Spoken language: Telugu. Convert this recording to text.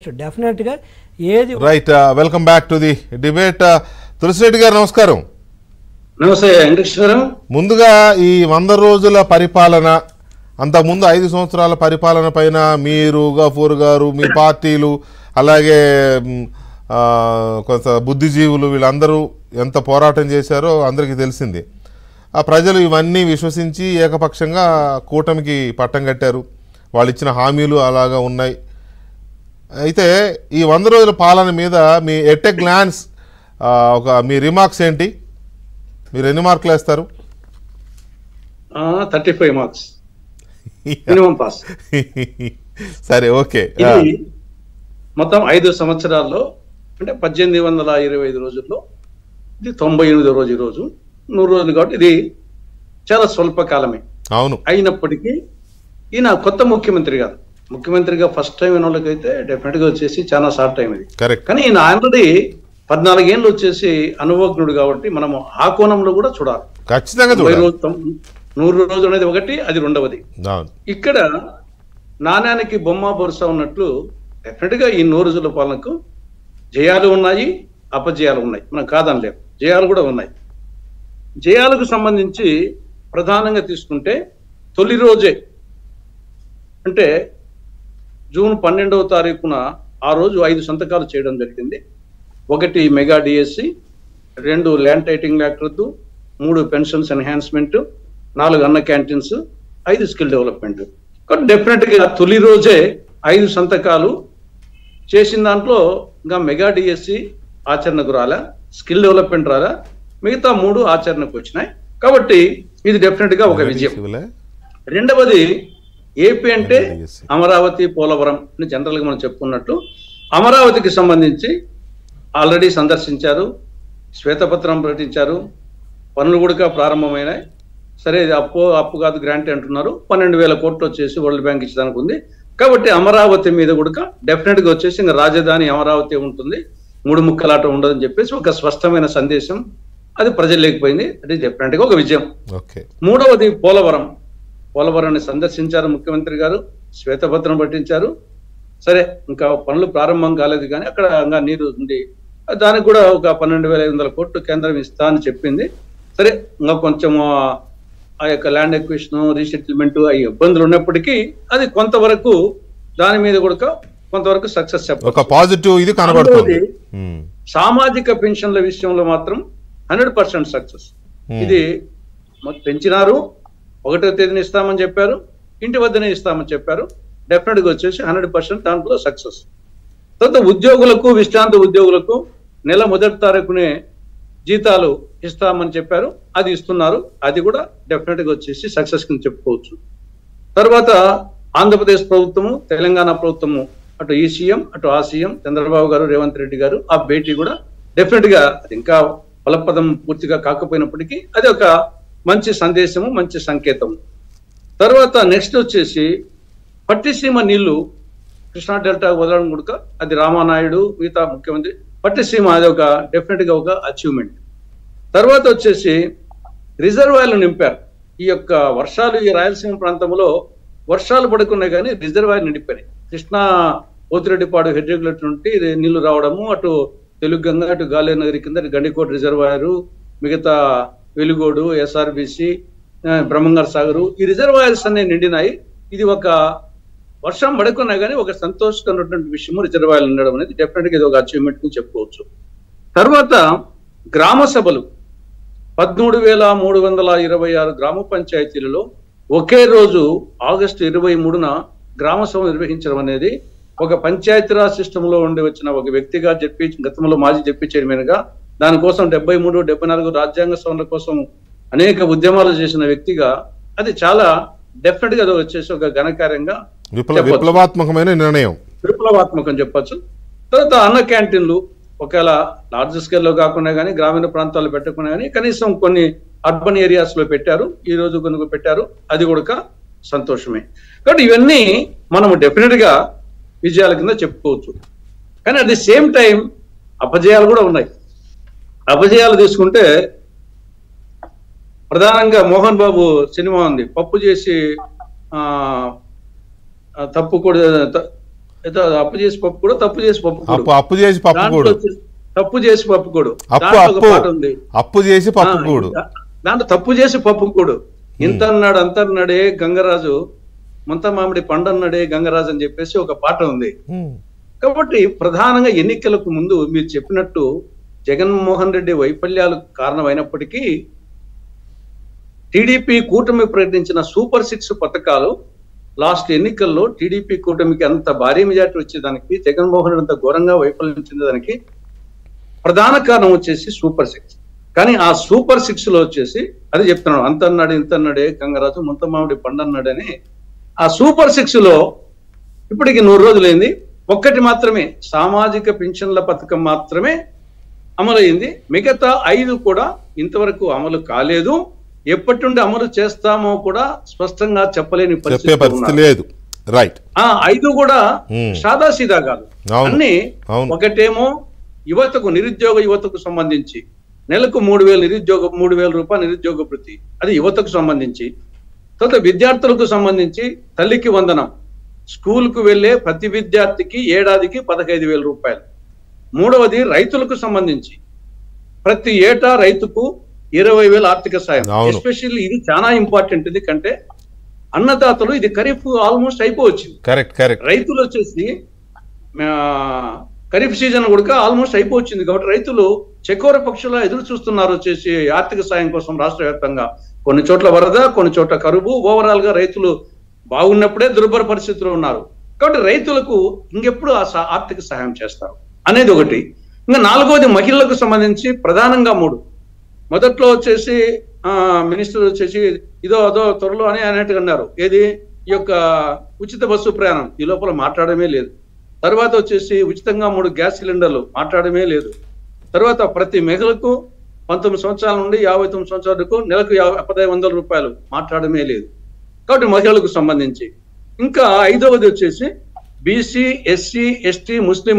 డెఫినెట్గా ఏది right. Welcome back to the debate. Tulasi Reddy గారు నమస్కారం. నమస్తే వెంకటేశ్వరం. ముందుగా ఈ 100 రోజుల పరిపాలన, అంతకుముందు 5 సంవత్సరాల పరిపాలన పైన మీరు, గఫూర్ గారు, మీ పార్టీలు, అలాగే కొంత బుద్ధిజీవులు వీళ్ళందరూ ఎంత పోరాటం చేశారో అందరికీ తెలిసింది. ఆ ప్రజలు ఇవన్నీ విశ్వసించి ఏకపక్షంగా కూటమికి పట్టం కట్టారు. వాళ్ళు ఇచ్చిన హామీలు అలాగా ఉన్నాయి. అయితే ఈ 100 రోజుల పాలన మీద మీ at a glance me remarks ఏంటి? మీరు ఎన్ని మార్కులు వేస్తారు? 35 మార్క్స్ మినిమం పాస్. సరే, ఓకే. మొత్తం 5 సంవత్సరాల్లో అంటే 1825 రోజుల్లో ఇది 98వ రోజు. ఈరోజు 100 రోజులు కాబట్టి ఇది చాలా స్వల్ప కాలమే. అవును. అయినప్పటికీ ఈయన కొత్త ముఖ్యమంత్రిగా ఫస్ట్ టైం అయిన వాళ్ళకైతే డెఫినెట్గా వచ్చేసి చాలా షార్ట్ టైం ఇది. కానీ ఈయన ఆల్రెడీ 14 ఏళ్ళు వచ్చేసి అనుభవజ్ఞుడు కాబట్టి మనము ఆ కోణంలో కూడా చూడాలి. ఖచ్చితంగా 100 రోజులు అనేది ఒకటి, అది రెండవది. ఇక్కడ నాణ్యానికి బొమ్మ బొరుస ఉన్నట్లు డెఫినెట్ గా ఈ 100 రోజుల పాలనకు జయాలు ఉన్నాయి, అపజయాలు ఉన్నాయి. మనం కాదనలేము, జయాలు కూడా ఉన్నాయి. జయాలకు సంబంధించి ప్రధానంగా తీసుకుంటే తొలి రోజే అంటే జూన్ 12వ తారీఖున ఆ రోజు 5 సంతకాలు చేయడం జరిగింది. 1 మెగా డిఎస్సి, 2 ల్యాండ్ టైటింగ్ యాక్ట్ రద్దు, 3 పెన్షన్స్ ఎన్హాన్స్మెంట్, 4 అన్న క్యాంటీన్స్, 5 స్కిల్ డెవలప్మెంట్. కాబట్టి డెఫినెట్ గా తొలి రోజే 5 సంతకాలు చేసిన దాంట్లో ఇంకా మెగా డిఎస్సి ఆచరణకు రాలా, స్కిల్ డెవలప్మెంట్ రాలా, మిగతా 3 ఆచరణకు వచ్చినాయి. కాబట్టి ఇది డెఫినెట్ గా ఒక విజయం. రెండవది ఏపీ అంటే అమరావతి, పోలవరం అని జనరల్ గా మనం చెప్పుకున్నట్టు అమరావతికి సంబంధించి ఆల్రెడీ సందర్శించారు, శ్వేతపత్రం ప్రకటించారు, పనులు కూడా ప్రారంభమైనాయి. సరే, ఇది అప్పు కాదు గ్రాంట్ అంటున్నారు. 12,000 కోట్లు వచ్చేసి వరల్డ్ బ్యాంక్ ఇచ్చడానికి ఉంది. కాబట్టి అమరావతి మీద కూడా డెఫినెట్ గా వచ్చేసి ఇంకా రాజధాని అమరావతి ఉంటుంది, 3 ముక్కలాట ఉండదని చెప్పేసి ఒక స్పష్టమైన సందేశం అది ప్రజలు లేకపోయింది. అది డెఫినెట్ గా ఒక విజయం. మూడవది పోలవరాన్ని సందర్శించారు ముఖ్యమంత్రి గారు, శ్వేతపత్రం పట్టించారు. సరే, ఇంకా పనులు ప్రారంభం కాలేదు కానీ అక్కడ ఇంకా నీరు ఉంది. దానికి కూడా ఒక 12,500 కోట్లు కేంద్రం ఇస్తా అని చెప్పింది. సరే, ఇంకా కొంచెం ఆ యొక్క ల్యాండ్ ఎక్విజిషన్, రీసెటిల్మెంట్ అయ్యి ఇబ్బందులు ఉన్నప్పటికీ అది కొంతవరకు దాని మీద కూడా కొంతవరకు సక్సెస్ చెప్పాలి. సామాజిక పెన్షన్ల విషయంలో మాత్రం 100% సక్సెస్. ఇది పెంచినారు, 1వ తేదీని ఇస్తామని చెప్పారు, ఇంటి వద్దనే ఇస్తామని చెప్పారు. డెఫినెట్ గా వచ్చేసి 100% దాంట్లో సక్సెస్. తర్వాత ఉద్యోగులకు, విశ్రాంత ఉద్యోగులకు నెల మొదటి తారీఖునే జీతాలు ఇస్తామని చెప్పారు, అది ఇస్తున్నారు. అది కూడా డెఫినెట్ గా వచ్చేసి సక్సెస్ కింద చెప్పుకోవచ్చు. తర్వాత ఆంధ్రప్రదేశ్ ప్రభుత్వము, తెలంగాణ ప్రభుత్వము, అటు ఈ సీఎం అటు ఆ సీఎం చంద్రబాబు గారు, రేవంత్ రెడ్డి గారు ఆ భేటీ కూడా డెఫినెట్ గా అది ఇంకా ఫలప్రదం పూర్తిగా కాకపోయినప్పటికీ అది ఒక మంచి సందేశము, మంచి సంకేతం. తర్వాత నెక్స్ట్ వచ్చేసి పట్టిసీమ నీళ్లు కృష్ణా డెల్టా వదలడం కూడా అది రామానాయుడు మిగతా ముఖ్యమంత్రి పట్టిసీమ అది ఒక డెఫినెట్ గా ఒక అచీవ్మెంట్. తర్వాత వచ్చేసి రిజర్వాయర్లు నింపారు. ఈ యొక్క వర్షాలు ఈ రాయలసీమ ప్రాంతంలో వర్షాలు పడుకున్నాయి కానీ రిజర్వాయర్ నిండిపోయినాయి. కృష్ణా పోతిరెడ్డిపాడు హెడ్ రెగ్యులేటర్ నుండి నీళ్లు రావడము, అటు తెలుగంగ, అటు గాలేనగరి కింద గండికోట రిజర్వాయరు, మిగతా వెలుగోడు, ఎస్ఆర్బిసి, బ్రహ్మంగార్ సాగరు, ఈ రిజర్వాయర్స్ అన్ని నిండినాయి. ఇది ఒక వర్షం పడుకున్నా కానీ ఒక సంతోషకరమైనటువంటి విషయము రిజర్వాయర్లు ఉండడం అనేది డెఫినెట్ గా ఇది ఒక అచీవ్మెంట్ ని చెప్పుకోవచ్చు. తర్వాత గ్రామ సభలు 13,326 గ్రామ పంచాయతీలలో ఒకే రోజు ఆగస్టు 23న గ్రామ సభ నిర్వహించడం అనేది ఒక పంచాయతీరాజ్ సిస్టమ్ లో ఉండి వచ్చిన ఒక వ్యక్తిగా గతంలో మాజీ జడ్పీ చైర్మన్ గా దానికోసం 73, 74 రాజ్యాంగ సవరణ కోసం అనేక ఉద్యమాలు చేసిన వ్యక్తిగా అది చాలా డెఫినెట్ గా వచ్చేసి ఒక ఘనకార్యంగా విప్లవాత్మకమైన నిర్ణయం, విప్లవాత్మకం చెప్పచ్చు. తర్వాత అన్న క్యాంటీన్లు ఒకవేళ లార్జ్ స్కేల్లో కాకుండా కానీ గ్రామీణ ప్రాంతాల్లో పెట్టకుండా కానీ కనీసం కొన్ని అర్బన్ ఏరియాస్ లో పెట్టారు, ఈ రోజు కొనుగో పెట్టారు, అది కూడా సంతోషమే. కాబట్టి ఇవన్నీ మనము డెఫినెట్ గా విజయాల కింద చెప్పుకోవచ్చు. కానీ అట్ ది సేమ్ టైం అపజయాలు కూడా ఉన్నాయి. అపజయాలు తీసుకుంటే ప్రధానంగా మోహన్ బాబు సినిమా ఉంది, పప్పు చేసి తప్పు కూడా అయితే అప్పు చేసి పప్పు కూడా, తప్పు చేసి పప్పు కూడా. అప్పు చేసి పప్పు కూడా, తప్పు చేసి పప్పు కూడా. అప్పు చేసి పప్పు కూడా, దాంట్లో తప్పు చేసి పప్పు కూడా. ఇంత అన్నాడు అంత అన్నాడే గంగరాజు, ముంత మామిడి పండన్నాడే గంగరాజు అని చెప్పేసి ఒక పాట ఉంది. కాబట్టి ప్రధానంగా ఎన్నికలకు ముందు మీరు చెప్పినట్టు జగన్మోహన్ రెడ్డి వైఫల్యాలు కారణమైనప్పటికీ టీడీపీ కూటమి ప్రకటించిన సూపర్ 6 పథకాలు లాస్ట్ ఎన్నికల్లో టీడీపీ కూటమికి అంత భారీ మెజార్టీ వచ్చేదానికి, జగన్మోహన్ రెడ్డి అంత ఘోరంగా వైఫల్యం చెందేదానికి ప్రధాన కారణం వచ్చేసి సూపర్ 6. కానీ ఆ సూపర్ 6 లో వచ్చేసి అది చెప్తున్నాడు, అంత అన్నాడు ఇంత అన్నాడే గంగరాజు, ముంత మామిడి పండన్నాడని. ఆ సూపర్ 6 లో ఇప్పటికి 100 రోజులైంది. ఒక్కటి మాత్రమే సామాజిక పింఛన్ల పథకం మాత్రమే అమలైంది. మిగతా 5 కూడా ఇంతవరకు అమలు కాలేదు. ఎప్పటి నుండి అమలు చేస్తామో కూడా స్పష్టంగా చెప్పలేని పరిస్థితి లేదు. రైట్. 5 కూడా సాదాసీదా కాదు. అన్ని ఒకటేమో యువతకు, నిరుద్యోగ యువతకు సంబంధించి నెలకు 3,000 రూపాయలు నిరుద్యోగ భృతి, అది యువతకు సంబంధించి. తర్వాత విద్యార్థులకు సంబంధించి తల్లికి వందనం, స్కూల్కు వెళ్లే ప్రతి విద్యార్థికి ఏడాదికి 15,000 రూపాయలు. మూడవది రైతులకు సంబంధించి ప్రతి ఏటా రైతుకు 20,000 ఆర్థిక సాయం. ఎస్పెషల్లీ ఇది చాలా ఇంపార్టెంట్. ఎందుకంటే అన్నదాతలు, ఇది ఖరీఫ్ ఆల్మోస్ట్ అయిపోవచ్చింది. రైతులు వచ్చేసి ఖరీఫ్ సీజన్ కూడా ఆల్మోస్ట్ అయిపోవచ్చింది. కాబట్టి రైతులు చకోర పక్షులా ఎదురు చూస్తున్నారు వచ్చేసి ఆర్థిక సాయం కోసం. రాష్ట్ర వ్యాప్తంగా కొన్ని చోట్ల వరద, కొన్ని చోట్ల కరువు, ఓవరాల్ గా రైతులు బాగున్నప్పుడే దుర్భర పరిస్థితుల్లో ఉన్నారు. కాబట్టి రైతులకు ఇంకెప్పుడు ఆర్థిక సహాయం చేస్తారు అనేది ఒకటి. ఇంకా 4వది మహిళలకు సంబంధించి ప్రధానంగా 3. మొదట్లో వచ్చేసి మినిస్టర్ వచ్చేసి ఇదో అదో త్వరలో అని అన్నట్టుగా అన్నారు. ఏది ఈ యొక్క ఉచిత బస్సు ప్రయాణం, ఈ లోపల మాట్లాడమే లేదు. తర్వాత వచ్చేసి ఉచితంగా 3 గ్యాస్ సిలిండర్లు, మాట్లాడమే లేదు. తర్వాత ప్రతి మహిళకు 19 సంవత్సరాల నుండి 59 సంవత్సరాల వరకు నెలకు 1,500 రూపాయలు, మాట్లాడమే లేదు. కాబట్టి మహిళలకు సంబంధించి ఇంకా 5వది వచ్చేసి బీసీ, ఎస్సీ, ఎస్టీ, ముస్లిం